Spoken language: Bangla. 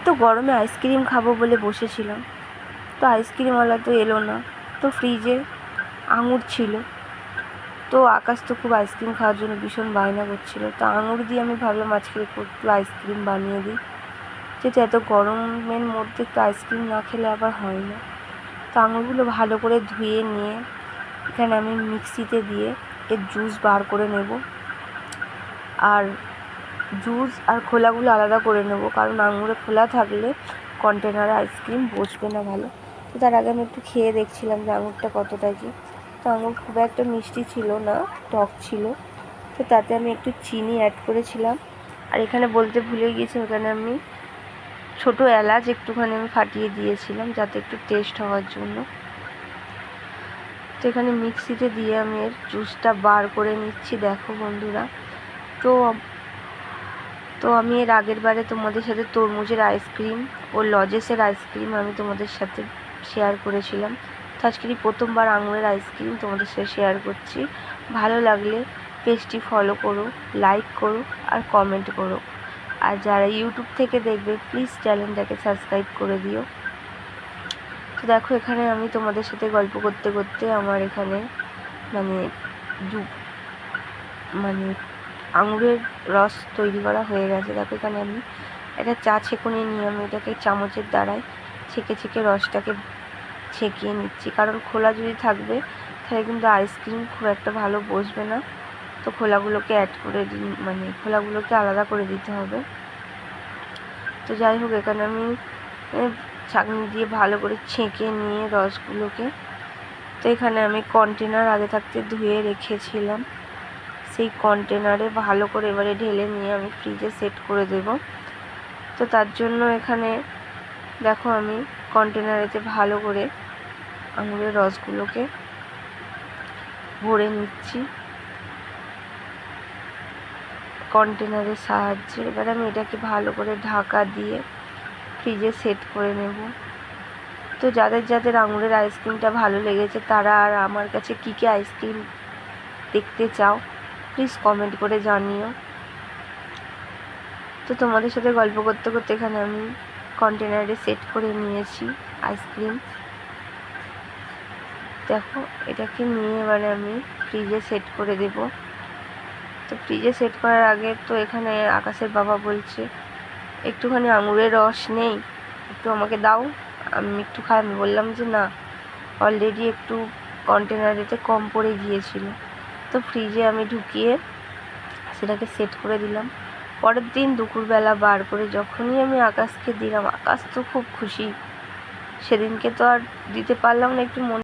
তো গরমে আইসক্রিম খাবো বলে বসেছিলাম, তো আইসক্রিমওয়ালা তো এলো না। তো ফ্রিজে আঙুর ছিল, তো আকাশ তো খুব আইসক্রিম খাওয়ার জন্য ভীষণ বায়না করছিল। তো আঙুর দিয়ে আমি ভাবলাম আজকে একটু আইসক্রিম বানিয়ে দিই, যেহেতু এত গরমের মধ্যে একটু আইসক্রিম না খেলে আবার হয় না। তো আঙুরগুলো ভালো করে ধুয়ে নিয়ে এখানে আমি মিক্সিতে দিয়ে এর জুস বার করে নেব, আর জুস আর খোলাগুলো আলাদা করে নেব, কারণ আঙুরে খোলা থাকলে কন্টেনারে আইসক্রিম বসবে না ভালো। তো তার আগে আমি একটু খেয়ে দেখছিলাম যে আঙুরটা কতটা কি। তো আঙুর খুব একটা মিষ্টি ছিল না, টক ছিল। তো তাতে আমি একটু চিনি অ্যাড করেছিলাম, আর এখানে বলতে ভুলে গিয়েছি, এখানে আমি ছোটো এলাচ একটুখানি আমি ফাটিয়ে দিয়েছিলাম যাতে একটু টেস্ট হওয়ার জন্য। তো এখানে মিক্সিতে দিয়ে আমি এর জুসটা বার করে নিচ্ছি। দেখো বন্ধুরা, তো আমি এর আগের বারে তোমাদের সাথে তরমুজের আইসক্রিম ও লজেসের আইসক্রিম আমি তোমাদের সাথে শেয়ার করেছিলাম। তো আজকেরই প্রথমবার আঙুরের আইসক্রিম তোমাদের সাথে শেয়ার করছি। ভালো লাগলে পেজটি ফলো করো, লাইক করো আর কমেন্ট করো। আর যারা ইউটিউব থেকে দেখবে প্লিজ চ্যানেলটাকে সাবস্ক্রাইব করে দিও। তো দেখো, এখানে আমি তোমাদের সাথে গল্প করতে করতে আমার এখানে মানে আঙুরের রস তৈরি করা হয়ে গেছে। দেখো, এখানে আমি একটা চা ছেঁকুনি নিয়ে আমি এটাকে চামচের দ্বারাই ছেঁকে ছেঁকে রসটাকে ছেঁকিয়ে নিচ্ছি, কারণ খোলা যদি থাকবে তাহলে কিন্তু আইসক্রিম খুব একটা ভালো বসবে না। তো খোলাগুলোকে খোলাগুলোকে আলাদা করে দিতে হবে। তো যাই হোক, এখানে আমি ছাঁকনি দিয়ে ভালো করে ছেঁকে নিয়ে রসগুলোকে, তো এখানে আমি কন্টেনার আগে থাকতে ধুয়ে রেখেছিলাম, সেই কন্টেনারে ভালো করে এবারে ঢেলে নিয়ে আমি ফ্রিজে সেট করে দেব। তো তার জন্য এখানে দেখো আমি কন্টেনারেতে ভালো করে আঙুরের রসগুলোকে ভরে নিচ্ছি কন্টেনারের সাহায্যে। এবার আমি এটাকে ভালো করে ঢাকা দিয়ে ফ্রিজে সেট করে নেব। তো যাদের যাদের আঙুরের আইসক্রিমটা ভালো লেগেছে তারা আর আমার কাছে কী কী আইসক্রিম দেখতে চাও প্লিজ কমেন্ট করে জানিও। তো তোমাদের সাথে গল্প করতে করতে এখানে আমি কন্টেনারে সেট করে নিয়েছি আইসক্রিম। দেখো, এটাকে নিয়ে এবারে আমি ফ্রিজে সেট করে দেব। তো ফ্রিজে সেট করার আগে তো এখানে আকাশের বাবা বলছে একটুখানি আঙুরের রস নেই, একটু আমাকে দাও, আমি একটু খাই। আমি বললাম যে না, অলরেডি একটু কন্টেনারেতে কম পড়ে গিয়েছিল। তো ফ্রিজে আমি ঢুকিয়ে সেটাকে সেট করে দিলাম। পরের দিন দুপুরবেলা বার করে যখনই আমি আকাশকে দিলাম, আকাশ তো খুব খুশি। সেদিনকে তো আর দিতে পারলাম না, একটু মনে